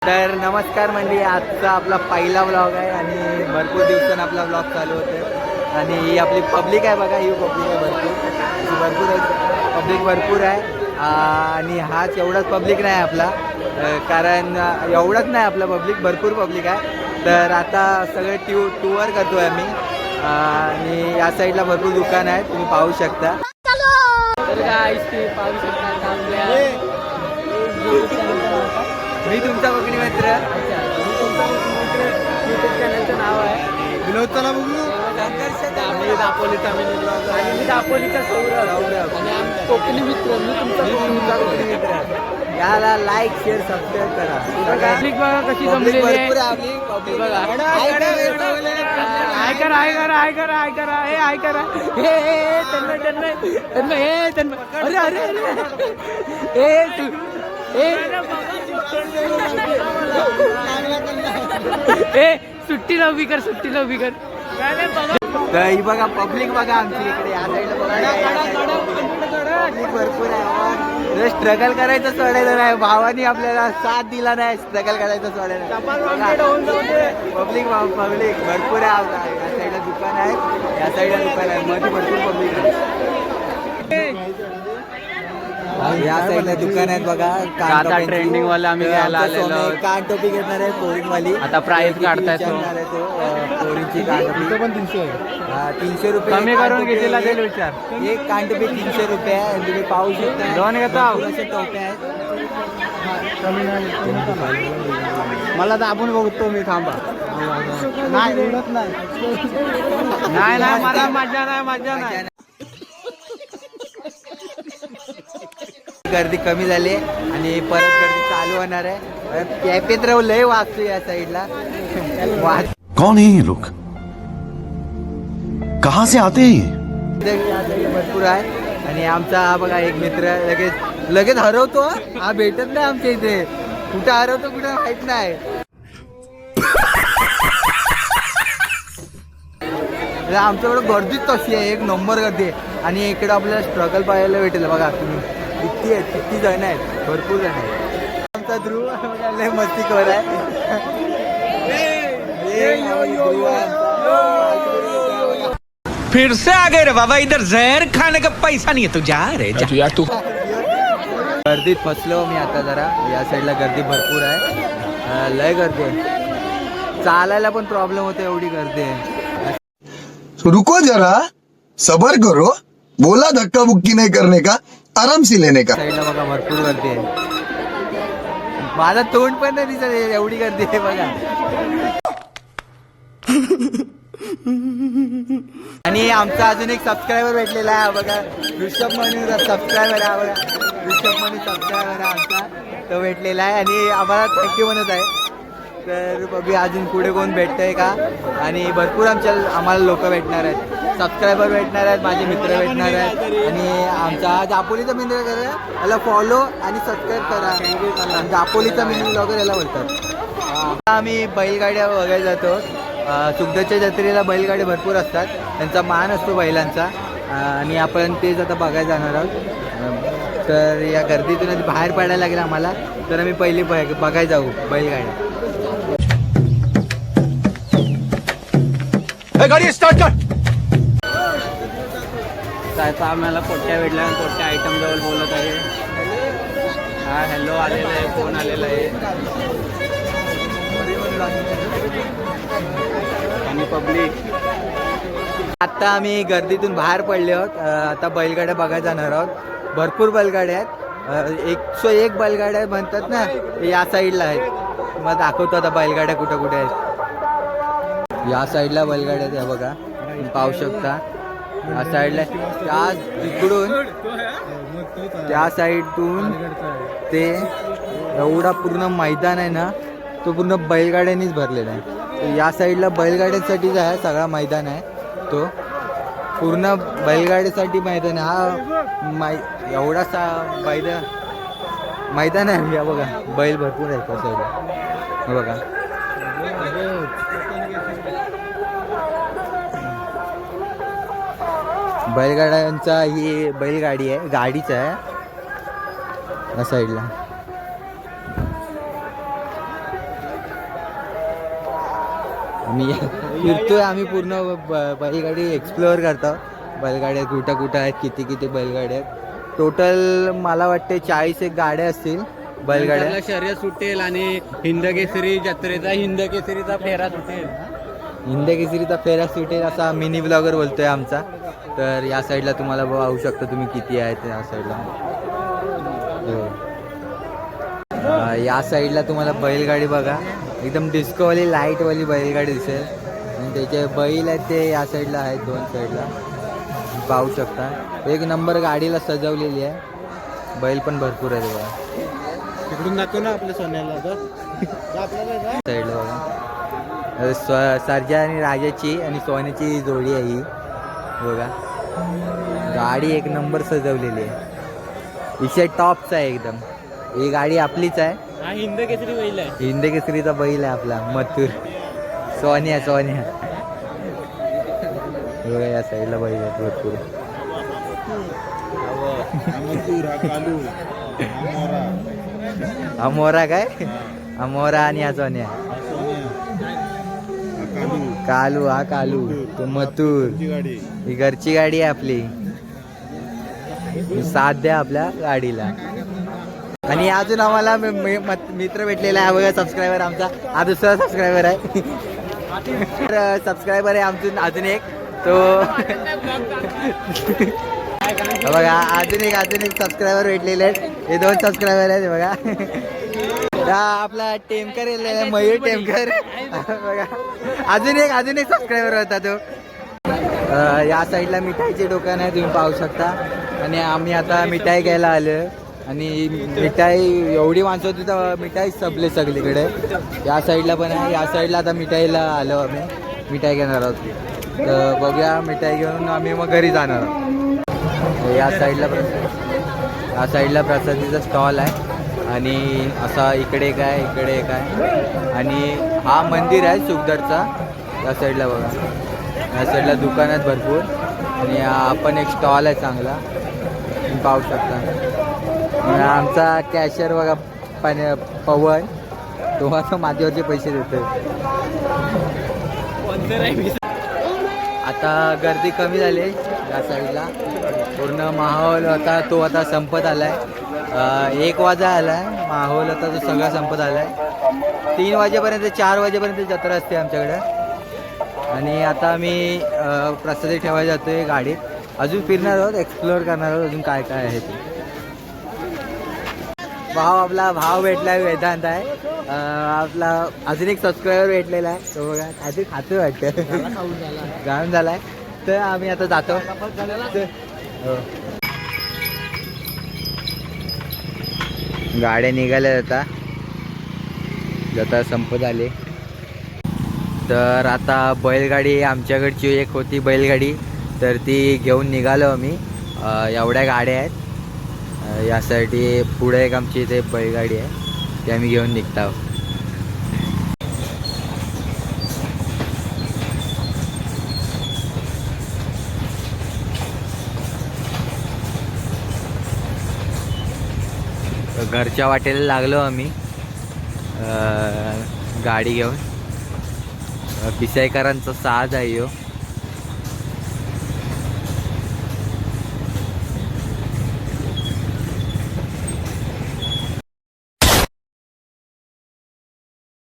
तर नमस्कार मंडळी, आजचा आपला पहिला व्लॉग आहे आणि भरपूर दिवसांनी आपला व्लॉग चालू होते. आणि ही आपली पब्लिक आहे बघा, ही पब्लिक आहे भरपूर पब्लिक भरपूर आहे. आणि हाच एवढाच पब्लिक नाही आपला, कारण एवढंच नाही आपला पब्लिक, भरपूर पब्लिक आहे. तर आता सगळे टूर करतो आहे आम्ही आणि या साईडला भरपूर दुकान आहेत, तुम्ही पाहू शकता. तर काय पाहू शकता मी तुमचा बघणी मित्र. युट्यूब चॅनलचं नाव आहे विनोद. चला बघू. मी दापोलीचा आणि मी दापोलीचा सौरभ आणि आम्ही कोकणी मित्र. मी तुमचा कोकणी मित्र. याला लाईक शेअर सबस्क्राईब करा. पब्लिक बघा कशी जमलेली आहे. आय करा हे तन्मय अरे सुट्टी लववी कर. ही बघा पब्लिक बघा आमची इकडे या साईडला भरपूर आहे. स्ट्रगल करायचं सोडायचं नाही, भावानी आपल्याला साथ दिला नाही, स्ट्रगल करायचं सोडायचं. पब्लिक भरपूर आहे. या साईडला दुकान आहे, या साईडला दुकान आहे, मध्ये भरपूर पब्लिक आहे. या साईडला दुकान आहेत बघा. आता ट्रेंडिंग वाले आम्ही घ्यायला आलेलो. कान टोपी घेणार आहे पोरीन वाली. आता प्राइस काढताय पोरींची कान टोपी पण 300 रुपये कमी करून घेतलेला जाईल विचार. एक कान टोपी 300 रुपये आहे. तुम्ही पाहू शकता दोन घेता असे टोप्या आहेत. मला दाबून बघतो मी. थांबा. नाही उडत नाही मला मजा नाही. गर्दी कमी झाली आणि परत गर्दी चालू होणार आहे. कॅफेत राहू लय वाचतो या साईडला. कौन है ये लोग, कहाँ से आते हैं? भरपूर आहे. आणि आमचा हा बघा एक मित्र लगेच हरवतो. हा भेटत नाही आमच्या इथे. कुठं हरवतो कुठं माहित नाही. आमच्याकडे गर्दीच तशी आहे, एक नंबर गर्दी आहे. आणि इकडे आपल्याला स्ट्रगल पाहायला भेटेल बघा तुम्ही. किती जण आहेत, भरपूर जण आहेत. आमचा ध्रुव लय मस्तीखोर आहे. फिर से आ गए रे बाबा, इधर जहर खाने का पैसा नहीं है तो जा रे जा. तू गर्दीत फसलो मी आता जरा. या साईडला गर्दी भरपूर आहे, लय गर्दी आहे. चालायला पण प्रॉब्लेम होतो, एवढी गर्दी आहे. रुको जरा, सबर करो. बोला धक्का बुक्की नहीं करने का, आराम से लेने का. साईडला बघा भरपूर गर्दी आहे. माझा तोंड पण नाही दिसत, एवढी गर्दी आहे बघा. आणि आमचा अजून एक सबस्क्रायबर भेटलेला आहे बघा, ऋषभ म्हणून सबस्क्रायबर आहे बघा. ऋषभ म्हणून सबस्क्रायबर आहे आमचा, तो भेटलेला आहे आणि आम्हाला थँक्यू म्हणत आहे. तर बघूया अजून पुढे कोण भेटतंय का. आणि भरपूर आम्हाला लोक भेटणार आहेत, सबस्क्रायबर भेटणार आहेत, माझे मित्र भेटणार आहेत. आणि आमचा दापोलीचा मित्र करा, याला फॉलो आणि सबस्क्राईब करा. दापोलीचा मित्र ब्लॉगर याला बोलतात. आम्ही बैलगाड्या बघायला जातो. सुखदाच्या जत्रेला बैलगाड्या भरपूर असतात, त्यांचा मान असतो बैलांचा. आणि आपण तेच आता बघायला जाणार आहोत. तर या गर्दीतून बाहेर पडायला लागेल आम्हाला. तर आम्ही पहिली बघायला जाऊ बैलगाड्या. गाडी स्टार्ट कर. त्याचा आम्हाला कोट्या भेटल्या, कोट्या आयटम जवळ बोलत आहे. हा हॅलो आलेला आहे, फोन आलेला आहे. आणि पब्लिक. आता आम्ही गर्दीतून बाहेर पडले आहोत. आता बैलगाड्या बघायला जाणार आहोत. भरपूर बैलगाड्या आहेत, 101 बैलगाड्या म्हणतात ना, या साईडला आहेत. मग दाखवतो आता बैलगाड्या कुठं कुठे आहेत. या साईडला बैलगाड्या आहेत, बघा पाहू शकता. या साईडला त्या साईडतून ते एवढा पूर्ण मैदान आहे ना, तो पूर्ण बैलगाड्यांनीच भरलेला आहे. या साईडला बैलगाड्यांसाठीच आहे सगळा मैदान आहे, तो पूर्ण बैलगाडीसाठी मैदान आहे. हा एवढासा मैदान आहे. या बघा बैल भरपूर आहे त्या साईडला बघा. बैलगाड्यांचा ही बैलगाडी आहे, गाडीच आहे या साईडला. आम्ही फिरतोय आम्ही पूर्ण बैलगाडी एक्सप्लोअर करतो. बैलगाड्या कुठं कुठं आहेत, किती किती बैलगाड्या आहेत. टोटल मला वाटते 40 एक गाड्या असतील बैलगाड्या. नंतरला शर्यत सुटेल आणि हिंदकेसरी जत्रेचा हिंदकेसरीचा फेरा सुटेल. हिंदकेसरीचा फेरा सुटेल असा मिनी ब्लॉगर बोलतोय आमचा. तर या साईडला तुम्हाला पाहू शकता तुम्ही किती आहेत या साईडला. या साईडला तुम्हाला बैलगाडी बघा एकदम डिस्कोवाली लाईटवाली बैलगाडी दिसेल. आणि त्याचे बैल आहेत ते या साईडला आहेत, 2 साईडला पाहू शकता. एक नंबर गाडीला सजवलेली आहे. बैल पण भरपूर आहे बघा. तिकडून दाखव ना आपल्या सोन्याला साईडला बघा सर्जा आणि राजाची आणि सोन्याची जोडी आहे ही बघा. गाडी एक नंबर सजवलेली आहे. विषय टॉपचा आहे एकदम. ही गाडी आपलीच आहे. हा हिंदकेसरी बैल आहे. हिंदकेसरीचा बैल आहे आपला मथुर. सोन्या बघा या साईडला बैल आहेत भरपूर. अमोरा काय अमोरा आणि हा सोन्या. कालू हा कालू तो मथुर. ही घरची गाडी आहे आपली. साथ द्या आपल्या गाडीला. आणि अजून आम्हाला मित्र भेटलेला आहे बघा. सबस्क्रायबर आमचा हा दुसरा सबस्क्रायबर आहे. सबस्क्रायबर आहे आमचं अजून एक तो बघा. अजून एक सबस्क्रायबर भेटलेले आहेत. हे 2 सबस्क्रायबर आहेत बघा. आपला टेमकर आहे मयूर टेमकर बघा. अजून एक सबस्क्रायबर होता तो. या साईडला मिठाईचे दुकान आहे तुम्ही पाहू शकता. आणि आम्ही आता मिठाई घ्यायला आलो. आणि मिठाई एवढी माणसं होती तर मिठाई संपले सगळीकडे. या साईडला पण आहे. या साईडला आता मिठाईला आलो आम्ही. मिठाई घेणार आहोत. तर बघूया मिठाई घेऊन आम्ही मग घरी जाणार आहोत. या साईडला प्रसादीचा स्टॉल आहे. आणि असा इकडे काय आणि हा मंदिर आहे सुखदरचा. या साईडला बघा. या साईडला दुकान आहेत भरपूर. आणि हा पण एक स्टॉल आहे चांगला तुम्ही पाहू शकता. आमचा कॅशियर बघा पवन तो आता माझ्यावरचे पैसे देतो. आता गर्दी कमी झाली या साईडला. पूर्ण माहोल होता तो आता संपत आलाय. 1 वाजा आलाय. माहोल होता तो सगळा संपत आलाय. 3 वाजेपर्यंत 4 वाजेपर्यंत जत्रा असते आमच्याकडे. आणि आता आम्ही प्रसादी ठेवायला जातोय गाडीत. अजून फिरणार आहोत, एक्सप्लोअर करणार आहोत अजून काय काय आहे ते. आपला भाव भेटलाय वेदांत आहे. आपला अजून एक सबस्क्रायबर भेटलेला आहे तो बघा. काहीतरी खातोय वाटतं. गाऊन झालाय. तर आम्ही आता जातो. गाड्या निघाल्या जता संपत आले. तर आता बैलगाडी आमच्याकडची एक होती बैलगाडी तर ती घेऊन निघालो आम्ही. एवढ्या गाड्या आहेत. यासाठी पुढे एक आमची इथे बैलगाडी आहे ती आम्ही घेऊन निघतो. घरच्या वाटेला लागलो आम्ही गाडी घेऊन. पिसाईकरांचा साज आहे ह्यो.